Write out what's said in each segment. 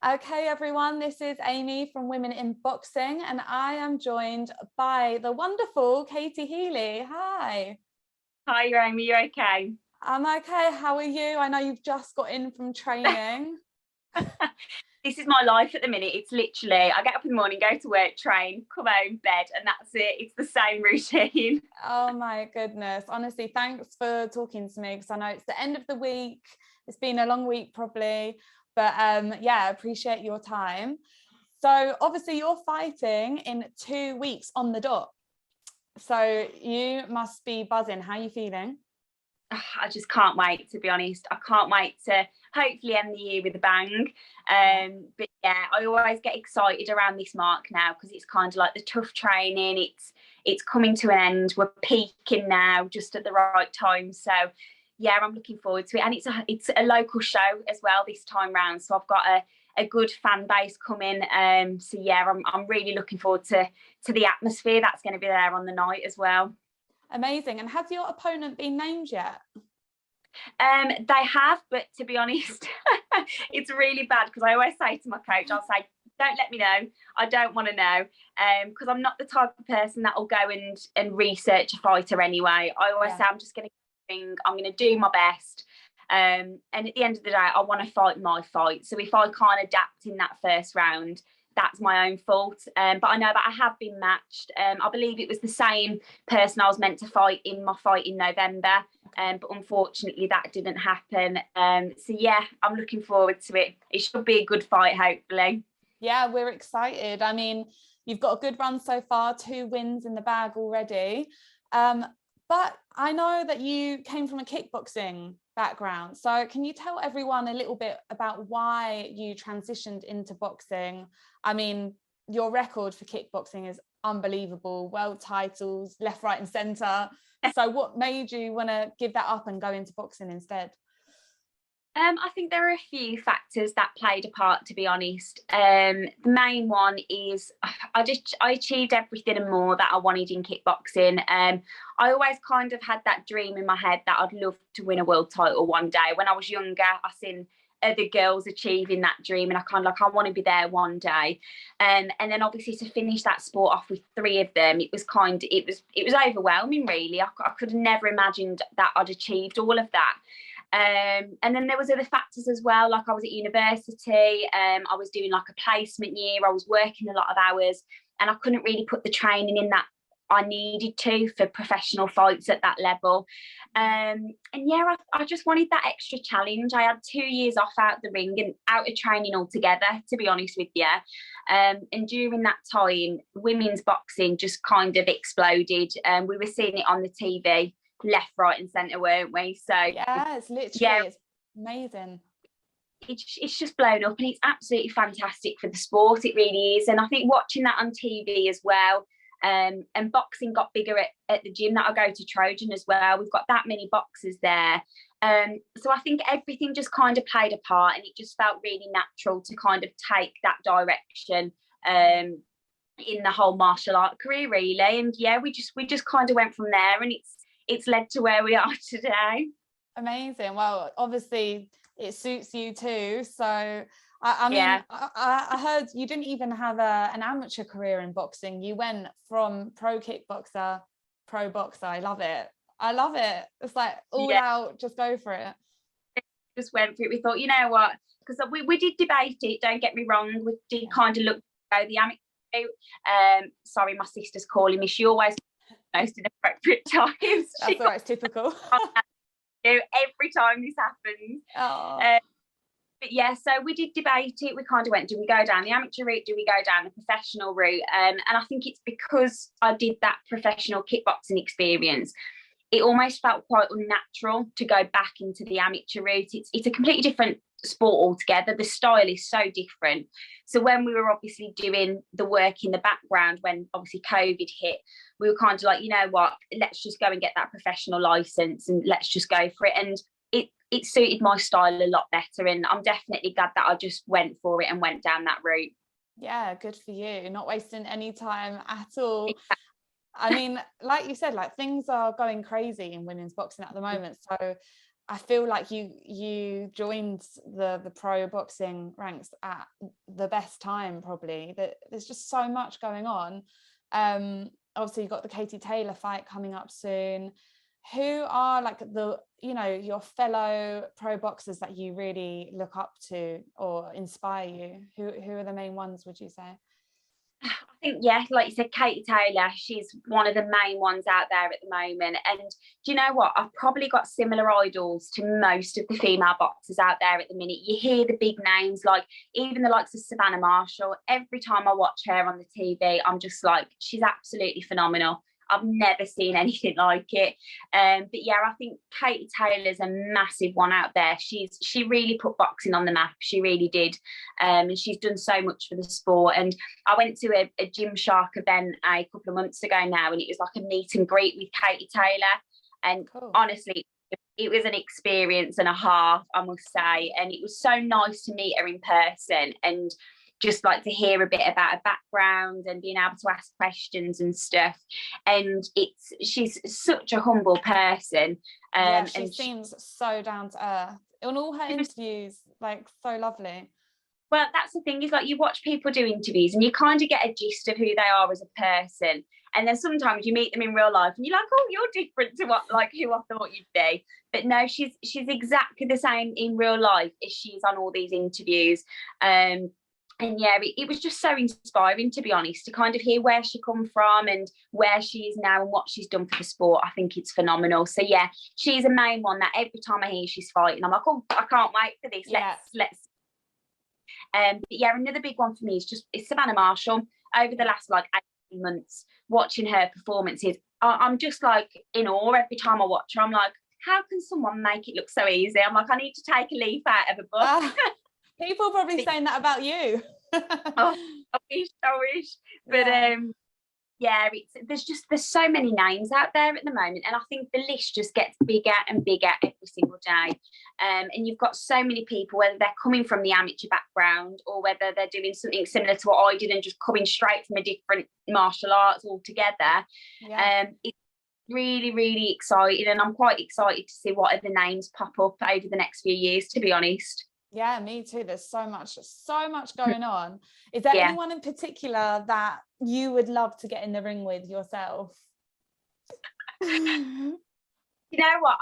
Okay, everyone, this is Amy from Women in Boxing, and I am joined by the wonderful Katie Healy. Hi. Hi, Amy, you okay? I'm okay. How are you? I know you've just got in from training. This is my life at the minute. It's literally, I get up in the morning, go to work, train, come home, bed, and that's it. It's the same routine. Oh my goodness. Honestly, thanks for talking to me because I know it's the end of the week. It's been a long week probably, but yeah, I appreciate your time. So obviously you're fighting in 2 weeks on the dot. So you must be buzzing. How are you feeling? I just can't wait, to be honest. I can't wait to hopefully end the year with a bang. But yeah, I always get excited around this mark now because it's kind of like the tough training. It's coming to an end. We're peaking now, just at the right time. So yeah, I'm looking forward to it. And it's a local show as well this time round. So I've got a good fan base coming. So yeah, I'm really looking forward to the atmosphere that's going to be there on the night as well. Amazing. And has your opponent been named yet? They have, but to be honest, it's really bad because I always say to my coach, I'll say, don't let me know. I don't want to know because I'm not the type of person that will go and research a fighter anyway. I always say I'm just going to I'm going to do my best. And at the end of the day, I want to fight my fight. So if I can't adapt in that first round, that's my own fault. But I know that I have been matched. I believe it was the same person I was meant to fight in my fight in November. But unfortunately that didn't happen. So yeah, I'm looking forward to it. It should be a good fight, hopefully. Yeah, we're excited. I mean, you've got a good run so far, 2 wins in the bag already. But I know that you came from a kickboxing background. So can you tell everyone a little bit about why you transitioned into boxing? I mean, your record for kickboxing is unbelievable. World titles, left, right, and centre. So what made you want to give that up and go into boxing instead? I think there are a few factors that played a part, to be honest. The main one is I achieved everything and more that I wanted in kickboxing. I always kind of had that dream in my head that I'd love to win a world title one day. When I was younger, I seen other girls achieving that dream, and I want to be there one day. And then obviously to finish that sport off with 3 of them, it was overwhelming. Really, I could have never imagined that I'd achieved all of that. And then there was other factors as well, like I was at university, I was doing like a placement year, I was working a lot of hours, and I couldn't really put the training in that I needed to for professional fights at that level. And yeah, I just wanted that extra challenge. I had 2 years off out the ring and out of training altogether, to be honest with you. And during that time, women's boxing just kind of exploded. We were seeing it on the TV left, right, and centre, weren't we? So yeah, it's literally it's amazing. It's just blown up, and it's absolutely fantastic for the sport. It really is. And I think watching that on TV as well, and boxing got bigger at the gym that I go to, Trojan, as well. We've got that many boxers there. So I think everything just kind of played a part, and it just felt really natural to kind of take that direction in the whole martial art career, really. And yeah, we just kind of went from there, and it's led to where we are today. Amazing. Well, obviously it suits you too. So I mean, yeah. I heard you didn't even have an amateur career in boxing. You went from pro kickboxer, pro boxer. I love it. It's like all out, just go for it. Just went for it. We thought, you know what, because we did debate it, don't get me wrong. We did kind of look at the amateur route. Sorry, my sister's calling me. She always most inappropriate times. That's all right, it's typical. Every time this happens. But yeah, so we did debate it. We kind of went, do we go down the amateur route? Do we go down the professional route? And I think it's because I did that professional kickboxing experience, it almost felt quite unnatural to go back into the amateur route. It's a completely different sport altogether. The style is so different. So when we were obviously doing the work in the background, when obviously COVID hit, we were kind of like, you know what, let's just go and get that professional license and let's just go for it. And it suited my style a lot better, and I'm definitely glad that I just went for it and went down that route. Yeah, good for you, not wasting any time at all. Exactly. I mean, like you said, like things are going crazy in women's boxing at the moment. So I feel like you joined the pro boxing ranks at the best time, probably. That there's just so much going on. Obviously, you've got the Katie Taylor fight coming up soon. Who are like your fellow pro boxers that you really look up to or inspire you? Who are the main ones, would you say? I think, yeah, like you said, Katie Taylor, she's one of the main ones out there at the moment. And do you know what? I've probably got similar idols to most of the female boxers out there at the minute. You hear the big names, like even the likes of Savannah Marshall. Every time I watch her on the TV, I'm just like, she's absolutely phenomenal. I've never seen anything like it. But yeah, I think Katie Taylor's a massive one out there. She really put boxing on the map. She really did. And she's done so much for the sport. And I went to a Gymshark event a couple of months ago now, and it was like a meet and greet with Katie Taylor. And cool. Honestly, it was an experience and a half, I must say. And it was so nice to meet her in person and just like to hear a bit about her background and being able to ask questions and stuff. And she's such a humble person. She seems so down to earth in all her interviews, like so lovely. Well, that's the thing, is like you watch people do interviews and you kind of get a gist of who they are as a person. And then sometimes you meet them in real life and you're like, oh, you're different to who I thought you'd be. But no, she's exactly the same in real life as she is on all these interviews. And yeah, it was just so inspiring, to be honest, to kind of hear where she come from and where she is now and what she's done for the sport. I think it's phenomenal. So yeah, she's a main one that every time I hear she's fighting, I'm like, oh, I can't wait for this. Let's. But yeah, another big one for me is Savannah Marshall. Over the last 18 months, watching her performances, I'm just like in awe every time I watch her. I'm like, how can someone make it look so easy? I'm like, I need to take a leaf out of a book. People are probably saying that about you. I wish. But yeah, there's so many names out there at the moment, and I think the list just gets bigger and bigger every single day. And you've got so many people, whether they're coming from the amateur background or whether they're doing something similar to what I did and just coming straight from a different martial arts altogether. It's really, really exciting, and I'm quite excited to see what other names pop up over the next few years, to be honest. Yeah, me too. There's so much going on. Is there anyone in particular that you would love to get in the ring with yourself? You know what?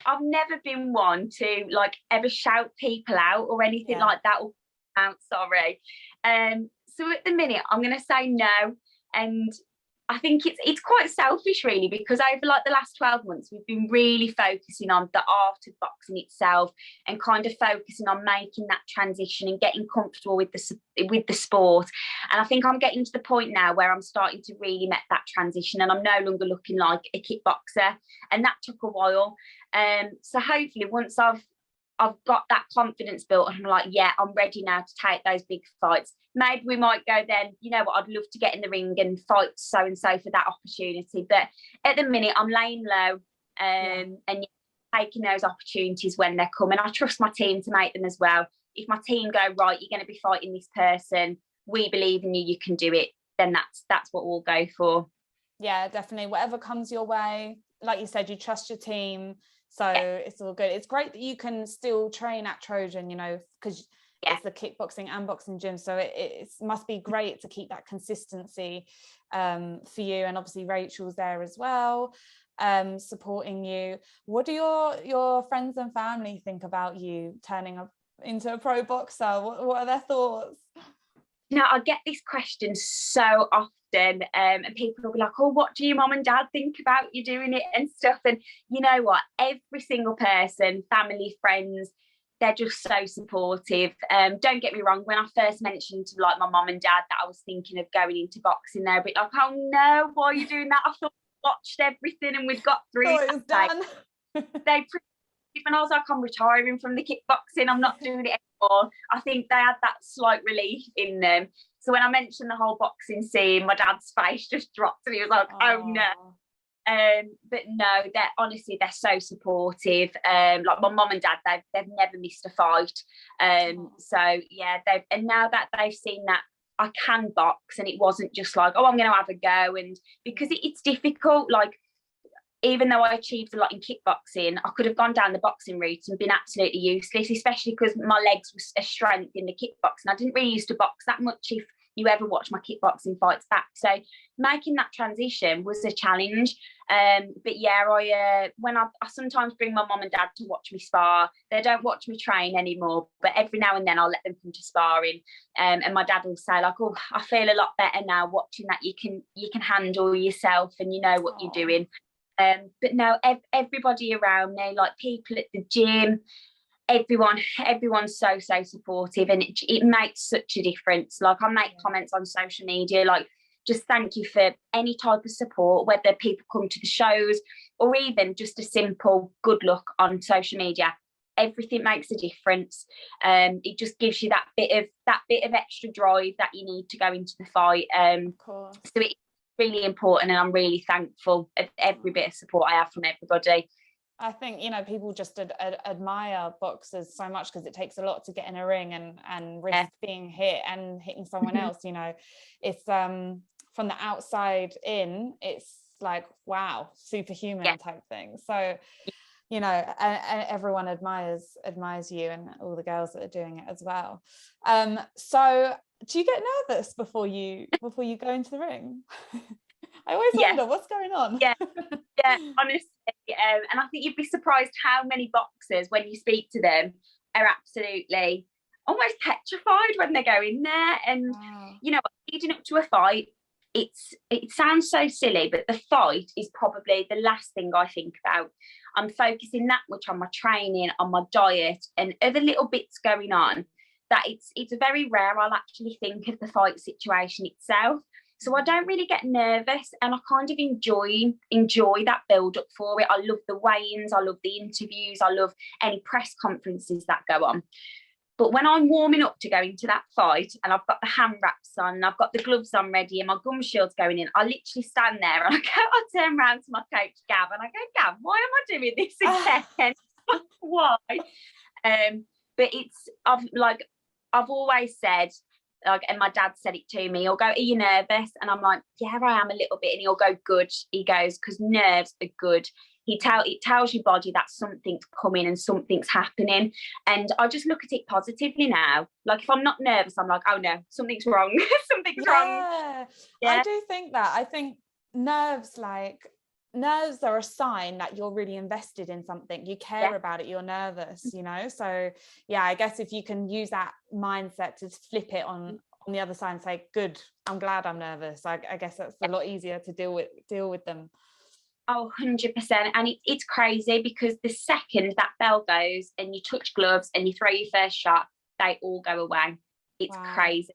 I've never been one to ever shout people out or anything like that. Or sorry. So at the minute, I'm going to say no, and I think it's quite selfish, really, because over the last 12 months, we've been really focusing on the art of boxing itself and kind of focusing on making that transition and getting comfortable with the sport. And I think I'm getting to the point now where I'm starting to really make that transition, and I'm no longer looking like a kickboxer, and that took a while. So hopefully, once I've got that confidence built and I'm like, yeah, I'm ready now to take those big fights, maybe we might go then, you know what, I'd love to get in the ring and fight so-and-so for that opportunity. But at the minute, I'm laying low and taking those opportunities when they come. And I trust my team to make them as well. If my team go, right, you're going to be fighting this person, we believe in you, you can do it, then that's what we'll go for. Yeah, definitely. Whatever comes your way, like you said, you trust your team. So it's all good. It's great that you can still train at Trojan, because it's the kickboxing and boxing gym. So it must be great to keep that consistency for you. And obviously Rachel's there as well, supporting you. What do your friends and family think about you turning up into a pro boxer? What are their thoughts? Now, I get this question so often, and people will be like, oh, what do your mum and dad think about you doing it and stuff? And you know what? Every single person, family, friends, they're just so supportive. Don't get me wrong, when I first mentioned to my mum and dad that I was thinking of going into boxing, they're a bit like, oh no, why are you doing that? I thought we watched everything and we'd got through it. It's done. When I was like, I'm retiring from the kickboxing, I'm not doing it anymore, I think they had that slight relief in them. So when I mentioned the whole boxing scene, my dad's face just dropped and he was like, oh no. But no, they're so supportive. My mum and dad, they've never missed a fight. So yeah, and now that they've seen that I can box and it wasn't just like, oh, I'm going to have a go, and because it's difficult, even though I achieved a lot in kickboxing, I could have gone down the boxing route and been absolutely useless, especially because my legs were a strength in the kickboxing. I didn't really used to box that much, if you ever watch my kickboxing fights back. So making that transition was a challenge. But yeah, when I sometimes bring my mum and dad to watch me spar. They don't watch me train anymore, but every now and then I'll let them come to sparring. And my dad will say like, "Oh, I feel a lot better now watching that. You can handle yourself and you know what you're doing." But no, everybody around me, like people at the gym, everyone's so supportive, and it makes such a difference. Like I make comments on social media like, just thank you for any type of support, whether people come to the shows or even just a simple good luck on social media. Everything makes a difference. It just gives you that bit of extra drive that you need to go into the fight. Of course. So it's really important, and I'm really thankful of every bit of support I have from everybody. I think, you know, people just admire boxers so much because it takes a lot to get in a ring and risk being hit and hitting someone else. You know, it's from the outside in, it's like, wow, superhuman type thing. So, you know, and everyone admires you and all the girls that are doing it as well. So do you get nervous before you go into the ring? I always wonder what's going on. Yeah, honestly. And I think you'd be surprised how many boxers, when you speak to them, are absolutely almost petrified when they go in there. And, you know, leading up to a fight, it sounds so silly, but the fight is probably the last thing I think about. I'm focusing that much on my training, on my diet, and other little bits going on, that it's very rare I'll actually think of the fight situation itself. So I don't really get nervous, and I kind of enjoy that build up for it. I love the weigh-ins, I love the interviews, I love any press conferences that go on. But when I'm warming up to go into that fight and I've got the hand wraps on, and I've got the gloves on ready and my gum shield's going in, I literally stand there and I turn around to my coach, Gav, and I go, Gav, why am I doing this again? Why? But I've always said, like, and my dad said it to me, he'll go, are you nervous? And I'm like, yeah, I am a little bit. And he'll go, good. He goes, because nerves are good. It tells your body that something's coming and something's happening. And I just look at it positively now. Like if I'm not nervous, I'm like, oh no, something's wrong. Something's wrong. Yeah, I do think that. I think nerves are a sign that you're really invested in something. You care about it, you're nervous, you know. So yeah, I guess if you can use that mindset to flip it on the other side and say, good, I'm glad I'm nervous. I guess that's a lot easier to deal with them. Oh, 100%. And it's crazy because the second that bell goes and you touch gloves and you throw your first shot, they all go away. It's crazy.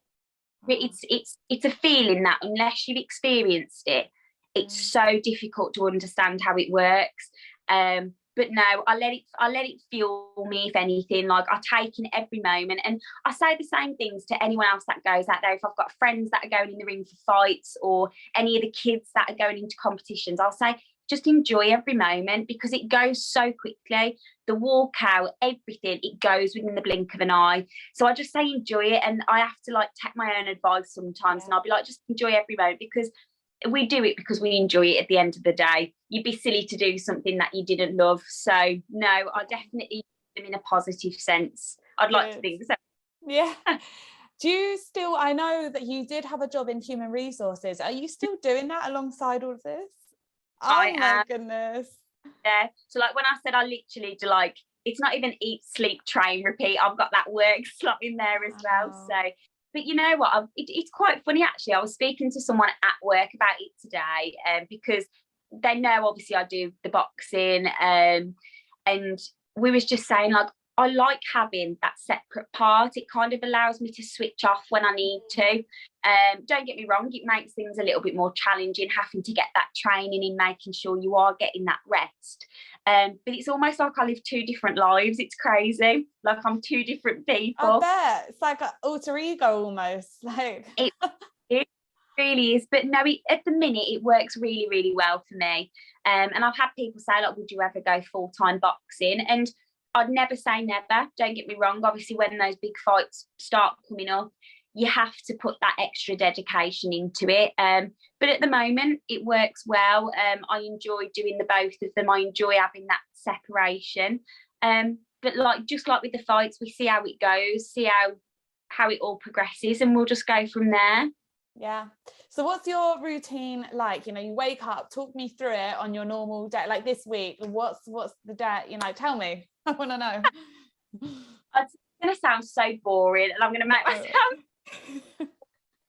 But it's a feeling that unless you've experienced it, it's so difficult to understand how it works. But no, I let it fuel me, if anything. Like I take in every moment, and I say the same things to anyone else that goes out there. If I've got friends that are going in the ring for fights, or any of the kids that are going into competitions, I'll say, just enjoy every moment, because it goes so quickly. The walkout, everything, it goes within the blink of an eye. So I just say enjoy it, and I have to like take my own advice sometimes, and I'll be like, just enjoy every moment, because we do it because we enjoy it at the end of the day. You'd be silly to do something that you didn't love. So no, I definitely use them in a positive sense. I'd like to think so. Yeah. Do you still, I know that you did have a job in human resources. Are you still doing that alongside all of this? Oh my goodness. Yeah. So like when I said I literally do, like, it's not even eat, sleep, train, repeat. I've got that work slot in there as well. So, but you know what? It's quite funny actually. I was speaking to someone at work about it today, because they know obviously I do the boxing, and we was just saying like, I like having that separate part. It kind of allows me to switch off when I need to. Don't get me wrong, it makes things a little bit more challenging, having to get that training in, making sure you are getting that rest. But it's almost like I live two different lives. It's crazy. Like I'm two different people. I bet. It's like an alter ego almost. Like it really is. But no, at the minute it works really, really well for me. And I've had people say, like, would you ever go full-time boxing? And I'd never say never. Don't get me wrong. Obviously, when those big fights start coming up, you have to put that extra dedication into it. But at the moment, it works well. I enjoy doing the both of them. I enjoy having that separation. But like just like with the fights, we see how it goes, see how it all progresses, and we'll just go from there. Yeah. So what's your routine like? You know, you wake up, talk me through it on your normal day, like this week. What's the day, you know, tell me. I want to know. It's going to sound so boring, and I'm going to make myself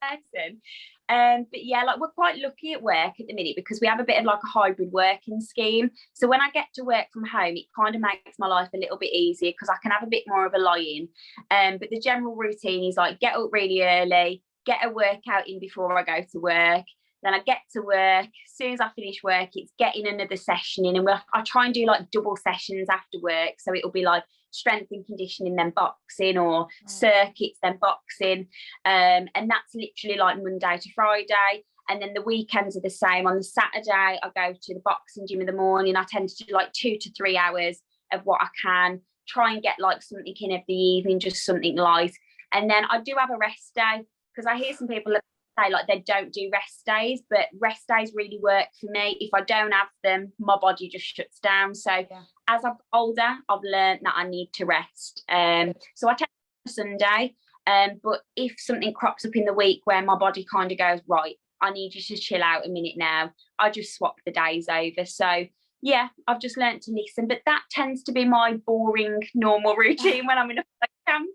person. But yeah, like we're quite lucky at work at the minute because we have a bit of like a hybrid working scheme. So when I get to work from home, it kind of makes my life a little bit easier because I can have a bit more of a lie-in. But the general routine is like get up really early, get a workout in before I go to work. Then I get to work. As soon as I finish work, it's getting another session in, and I try and do like double sessions after work. So it'll be like strength and conditioning, then boxing, or circuits, then boxing. And that's literally like Monday to Friday. And then the weekends are the same. On the Saturday, I go to the boxing gym in the morning. I tend to do like 2 to 3 hours of what I can. Try and get like something in every evening, just something light. And then I do have a rest day because I hear some people say like they don't do rest days, but rest days really work for me. If I don't have them, my body just shuts down. So as I've older, I've learned that I need to rest. So I take Sunday, but if something crops up in the week where my body kind of goes, right, I need you to chill out a minute now, I just swap the days over. So yeah, I've just learned to listen, but that tends to be my boring normal routine when I'm in a camp.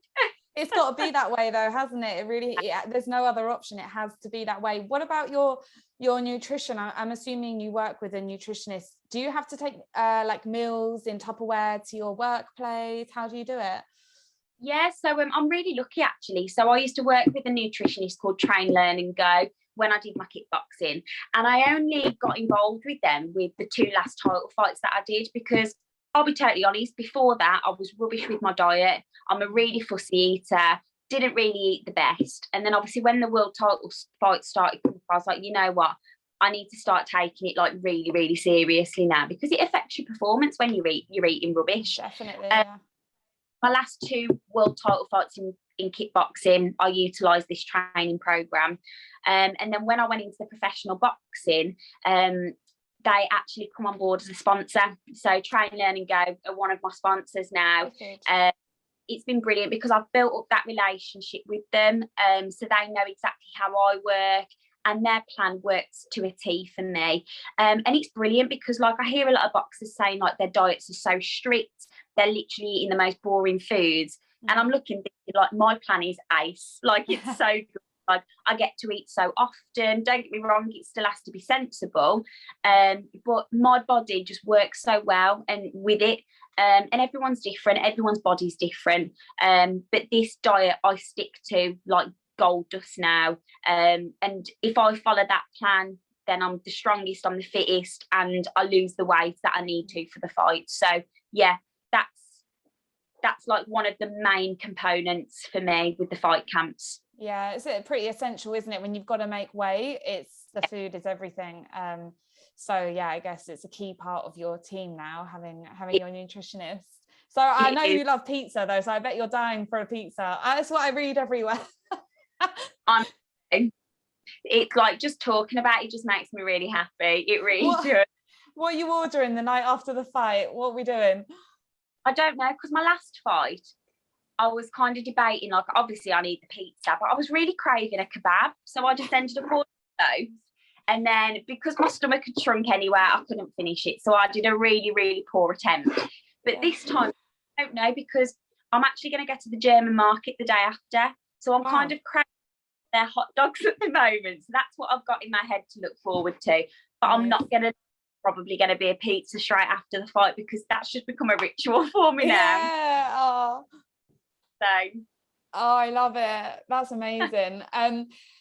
It's got to be that way though, hasn't it? It really, there's no other option. It has to be that way. What about your nutrition? I'm assuming you work with a nutritionist. Do you have to take like meals in Tupperware to your workplace? How do you do it? Yeah, so I'm really lucky actually. So I used to work with a nutritionist called Train, Learn and Go when I did my kickboxing, and I only got involved with them with the 2 last title fights that I did because I'll be totally honest, before that I was rubbish with my diet. I'm a really fussy eater, didn't really eat the best, and then obviously when the world title fight started, I was like, you know what, I need to start taking it like really, really seriously now because it affects your performance when you're eating rubbish. Definitely. Yeah. My last 2 world title fights in kickboxing, I utilised this training program, and then when I went into the professional boxing, they actually come on board as a sponsor. So Train, Learn and Go are one of my sponsors now. It's been brilliant because I've built up that relationship with them, so they know exactly how I work, and their plan works to a T for me. And it's brilliant because like I hear a lot of boxers saying like their diets are so strict, they're literally eating the most boring foods. And I'm looking like my plan is ace. Like it's so good. Like I get to eat so often. Don't get me wrong, it still has to be sensible. But my body just works so well and with it. And everyone's different, everyone's body's different. But this diet I stick to like gold dust now. And if I follow that plan, then I'm the strongest, I'm the fittest, and I lose the weight that I need to for the fight. So yeah, that's like one of the main components for me with the fight camps. Yeah, it's pretty essential, isn't it? When you've got to make weight, it's the food is everything. So yeah, I guess it's a key part of your team now, having your nutritionist. So I know you love pizza though, so I bet you're dying for a pizza. That's what I read everywhere. It's like just talking about it just makes me really happy. It really does. What are you ordering the night after the fight? What are we doing? I don't know, because my last fight, I was kind of debating, like, obviously I need the pizza, but I was really craving a kebab. So I just ended up ordering those. And then because my stomach had shrunk anyway, I couldn't finish it. So I did a really, really poor attempt. But this time, I don't know, because I'm actually going to go to the German market the day after. So I'm kind of craving their hot dogs at the moment. So that's what I've got in my head to look forward to. But I'm not probably going to be a pizza straight after the fight because that's just become a ritual for me now. Yeah. So I love it. That's amazing.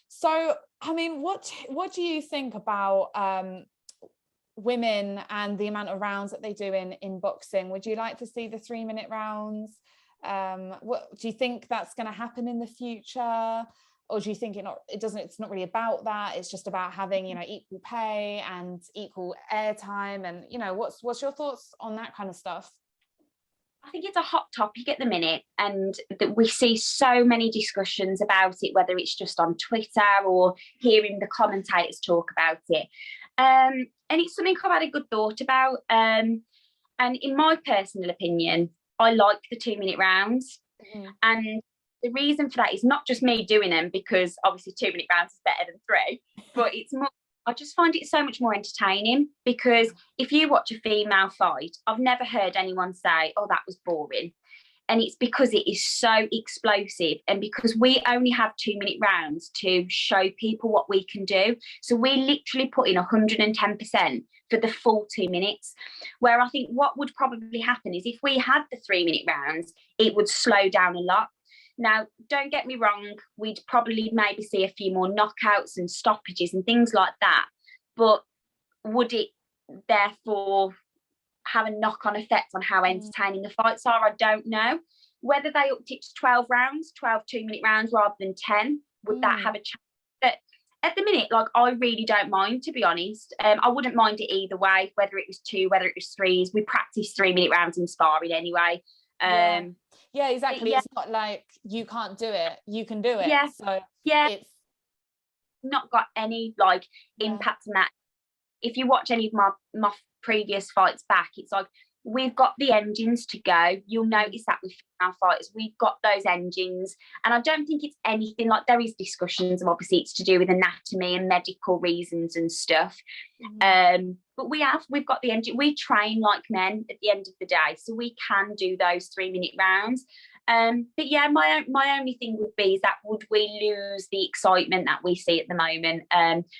So I mean, what do you think about women and the amount of rounds that they do in boxing? Would you like to see the 3-minute rounds? What do you think that's going to happen in the future? Or do you think it's not really about that, it's just about having, you know, equal pay and equal airtime, and, you know, what's your thoughts on that kind of stuff? I think it's a hot topic at the minute, and that we see so many discussions about it, whether it's just on Twitter or hearing the commentators talk about it. And it's something I've had a good thought about. And in my personal opinion, I like the 2-minute rounds. And the reason for that is not just me doing them, because obviously 2-minute rounds is better than 3, but it's more, I just find it so much more entertaining, because if you watch a female fight, I've never heard anyone say, oh, that was boring. And it's because it is so explosive, and because we only have 2-minute rounds to show people what we can do. So we literally put in 110% for the full 2 minutes, where I think what would probably happen is if we had the 3-minute rounds, it would slow down a lot. Now, don't get me wrong, we'd probably maybe see a few more knockouts and stoppages and things like that. But would it therefore have a knock-on effect on how entertaining the fights are? I don't know. Whether they upped it to 12 rounds, 12 2-minute rounds rather than 10, would that have a chance? But at the minute, like, I really don't mind, to be honest. I wouldn't mind it either way, whether it was 2, whether it was 3s. We practice 3-minute rounds in sparring anyway. Yeah, exactly. It's not like you can't do it, you can do it. So it's not got any like impact on that. If you watch any of my previous fights back, it's like we've got the engines to go. You'll notice that with female fighters, we've got those engines, and I don't think it's anything like, there is discussions, and obviously it's to do with anatomy and medical reasons and stuff. But we've got the engine. We train like men at the end of the day, so we can do those 3-minute rounds. But yeah, my only thing would be is that would we lose the excitement that we see at the moment?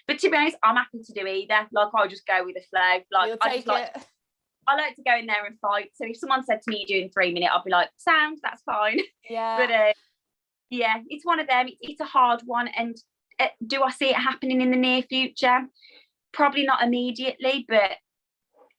But to be honest, I'm happy to do either. Like, I'll just go with the flow. Like, I like to go in there and fight. So if someone said to me, you're doing 3-minute, I'll be like, sound, that's fine. But yeah, it's one of them. It's a hard one. And do I see it happening in the near future? Probably not immediately, but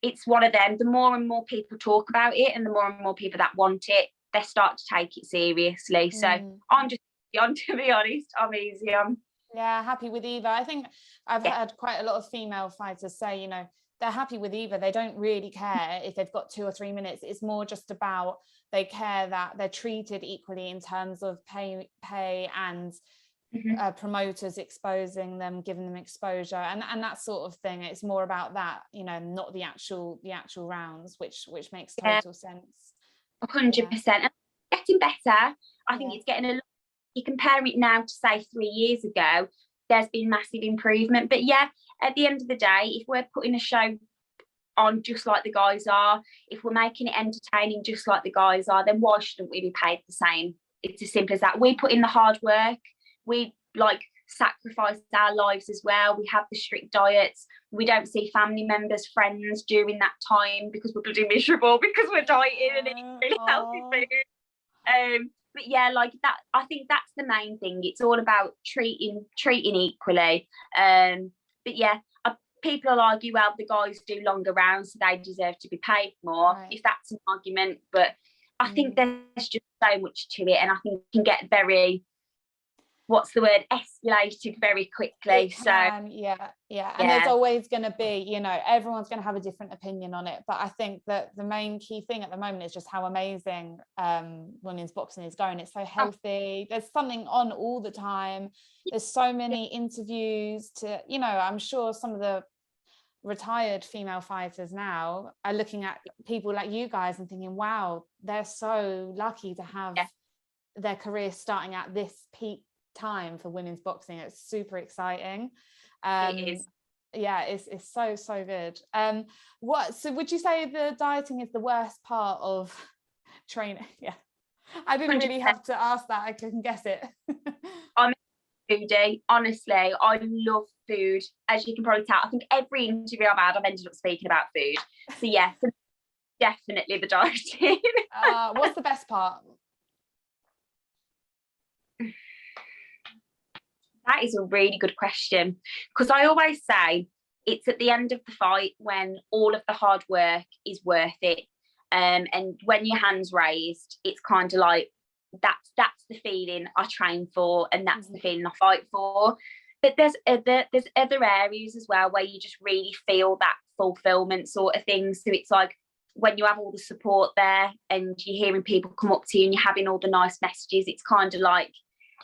it's one of them. The more and more people talk about it, and the more and more people that want it, they start to take it seriously. So I'm just on, to be honest. I'm easy on. Yeah, happy with either. I think I've had quite a lot of female fighters say, you know, they're happy with either. They don't really care if they've got 2 or 3 minutes. It's more just about they care that they're treated equally in terms of pay and promoters exposing them, giving them exposure, and that sort of thing. It's more about that, you know, not the actual rounds, which makes total sense. 100%. And getting better. I think it's getting you compare it now to say 3 years ago, there's been massive improvement. But yeah, at the end of the day, if we're putting a show on just like the guys are, if we're making it entertaining just like the guys are, then why shouldn't we be paid the same? It's as simple as that. We put in the hard work, we like sacrifice our lives as well. We have the strict diets. We don't see family members, friends during that time because we're bloody miserable because we're dieting and eating really healthy food. But yeah, like that, I think that's the main thing. It's all about treating equally. But yeah, people will argue, well, the guys do longer rounds, so they deserve to be paid more, if that's an argument. But I think there's just so much to it, and I think it can get very, escalated very quickly. And there's always going to be, you know, everyone's going to have a different opinion on it, but I think that the main key thing at the moment is just how amazing women's boxing is going. It's so healthy, there's something on all the time, there's so many interviews to, you know, I'm sure some of the retired female fighters now are looking at people like you guys and thinking, wow, they're so lucky to have their career starting at this peak time for women's boxing. It's super exciting. It is. Yeah, it's so good. So would you say the dieting is the worst part of training? I didn't 100%. Really have to ask that, I can guess it. I'm a foodie, honestly. I love food, as you can probably tell. I think every interview I've had, I've ended up speaking about food. So yeah, definitely the dieting. What's the best part? That is a really good question, because I always say it's at the end of the fight when all of the hard work is worth it, and when your hand's raised, it's kind of like that's the feeling I train for, and that's the feeling I fight for. But there's other areas as well where you just really feel that fulfillment sort of thing. So it's like when you have all the support there and you're hearing people come up to you and you're having all the nice messages, it's kind of like,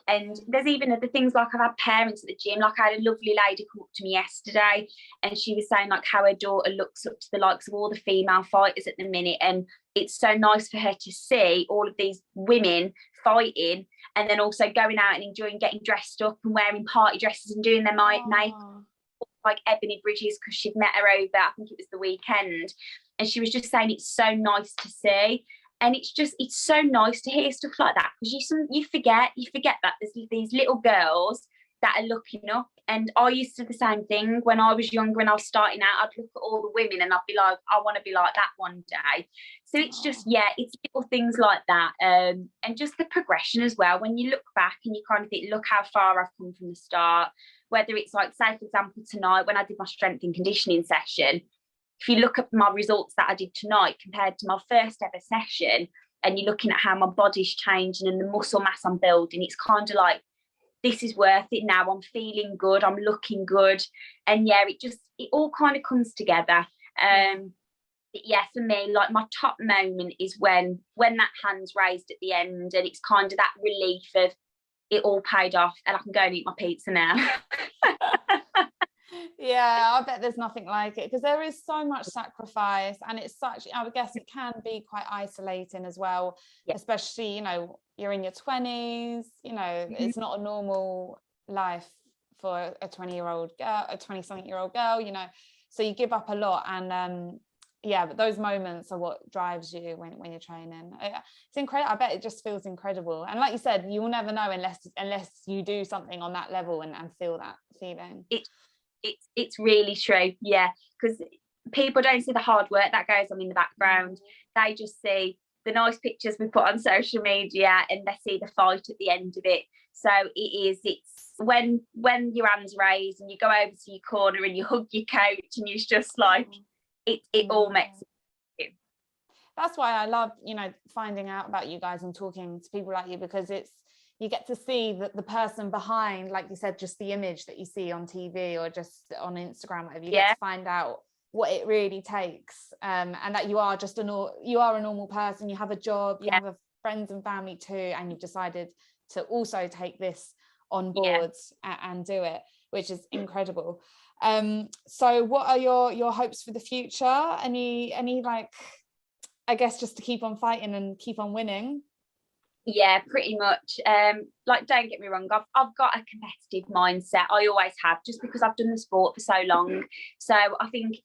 and there's even other things, like I've had parents at the gym, like I had a lovely lady come up to me yesterday and she was saying like how her daughter looks up to the likes of all the female fighters at the minute, and it's so nice for her to see all of these women fighting and then also going out and enjoying getting dressed up and wearing party dresses and doing their makeup like Ebony Bridges, because she'd met her over, I think it was the weekend, and she was just saying it's so nice to see. And it's so nice to hear stuff like that, because you forget that there's these little girls that are looking up. And I used to do the same thing when I was younger and I was starting out. I'd look at all the women and I'd be like, I want to be like that one day. So it's just, it's little things like that. And just the progression as well. When you look back and you kind of think, look how far I've come from the start. Whether it's like, say, for example, tonight when I did my strength and conditioning session, if you look at my results that I did tonight compared to my first ever session, and you're looking at how my body's changing and the muscle mass I'm building, it's kind of like, this is worth it now. I'm feeling good. I'm looking good. And yeah, it all kind of comes together. Yeah, for me, like my top moment is when that hand's raised at the end, and it's kind of that relief of it all paid off and I can go and eat my pizza now. Yeah, I bet there's nothing like it, because there is so much sacrifice, and it's such, I would guess it can be quite isolating as well, especially, you know, you're in your 20s, you know, it's not a normal life for a 20-year-old girl, a 20-something-year-old girl, you know, so you give up a lot. And yeah, but those moments are what drives you when you're training. It's incredible. I bet it just feels incredible. And like you said, you will never know unless you do something on that level and feel that feeling. It's really true, yeah, because people don't see the hard work that goes on in the background. They just see the nice pictures we put on social media and they see the fight at the end of it. So it's when your hands raised and you go over to your corner and you hug your coach and it's just like it all makes it. That's why I love, you know, finding out about you guys and talking to people like you, because you get to see the person behind, like you said, just the image that you see on TV or just on Instagram, whatever. You get to find out what it really takes, and that you are just a normal person. You have a job, you have friends and family too, and you've decided to also take this on board and do it, which is incredible. So what are your hopes for the future? Any like, I guess, just to keep on fighting and keep on winning? Yeah, pretty much. Like, don't get me wrong, I've got a competitive mindset. I always have, just because I've done the sport for so long. So I think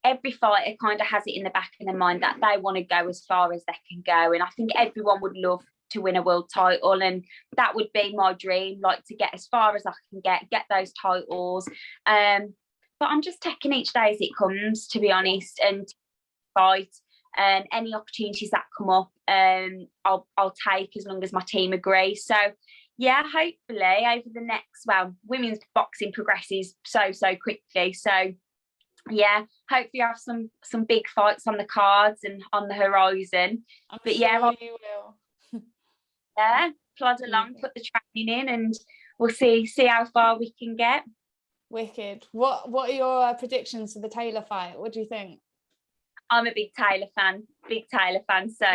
every fighter kind of has it in the back of their mind that they want to go as far as they can go. And I think everyone would love to win a world title, and that would be my dream, like to get as far as I can get those titles. But I'm just taking each day as it comes, to be honest, and fight. Any opportunities that come up, I'll take as long as my team agree. So yeah, hopefully over the next, women's boxing progresses so quickly. So yeah, hopefully I have some big fights on the cards and on the horizon. But yeah, you will. Yeah, plod along, put the training in, and we'll see how far we can get. Wicked. What are your predictions for the Taylor fight? What do you think? I'm a big Taylor fan. So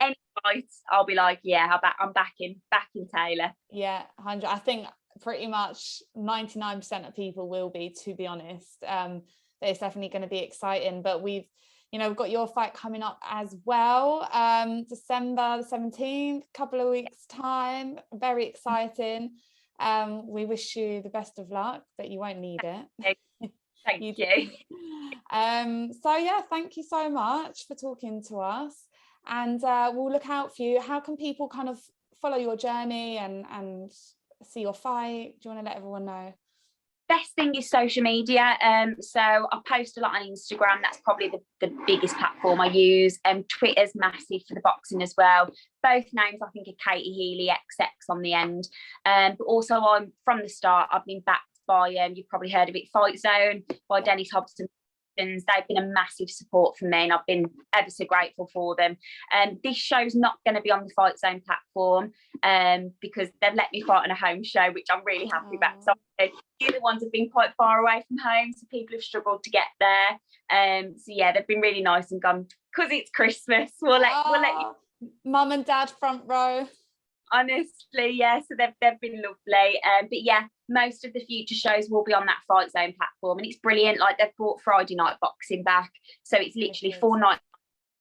any fights, I'll be like, yeah, I'm backing Taylor. Yeah, 100. I think pretty much 99% of people will be, to be honest. It's definitely going to be exciting. But we've got your fight coming up as well, December the 17th, couple of weeks time. Very exciting. We wish you the best of luck, but you won't need it. Thank you. So yeah, thank you so much for talking to us, and we'll look out for you. How can people kind of follow your journey and see your fight? Do you want to let everyone know? Best thing is social media. So I post a lot on Instagram. That's probably the biggest platform I use. Twitter's massive for the boxing as well. Both names I think are Katie Healy, XX on the end. But also I'm from the start, I've been backed by, you've probably heard of it, Fight Zone, by Dennis Hobson. They've been a massive support for me, and I've been ever so grateful for them. This show's not going to be on the Fight Zone platform because they've let me fight on a home show, which I'm really happy about. So The other ones have been quite far away from home, so people have struggled to get there. So yeah, they've been really nice and gone, because it's Christmas, we'll let you. Mum and dad front row. Honestly, yeah, so they've been lovely. But yeah, most of the future shows will be on that Fight Zone platform, and it's brilliant. Like, they've brought Friday night boxing back, so it's literally 4 nights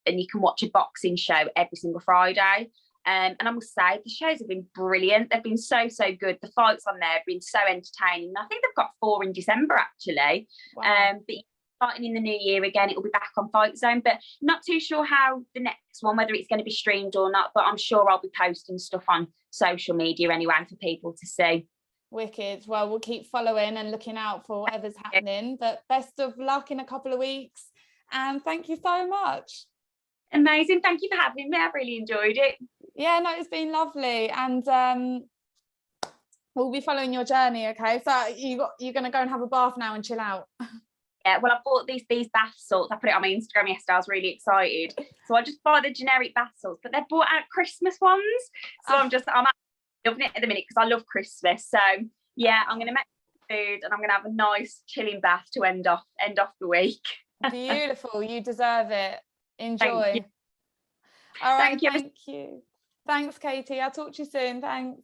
and you can watch a boxing show every single Friday. And I must say, the shows have been brilliant. They've been so good. The fights on there have been so entertaining. I think they've got 4 in December, actually. Wow. But starting in the new year again, it will be back on Fight Zone. But not too sure how the next one, whether it's going to be streamed or not. But I'm sure I'll be posting stuff on social media anyway for people to see. Wicked. Well, we'll keep following and looking out for whatever's happening. But best of luck in a couple of weeks. And thank you so much. Amazing. Thank you for having me. I've really enjoyed it. Yeah, no, it's been lovely. And we'll be following your journey, okay? So you're going to go and have a bath now and chill out. Yeah, well, I bought these bath salts. I put it on my Instagram yesterday. I was really excited. So I just buy the generic bath salts, but they've brought out Christmas ones. So I'm loving it at the minute because I love Christmas. So yeah, I'm going to make food and I'm going to have a nice chilling bath to end off the week. Beautiful. You deserve it. Enjoy. Thank you. All right. Thank you. Thank you. Thanks, Katie. I'll talk to you soon. Thanks.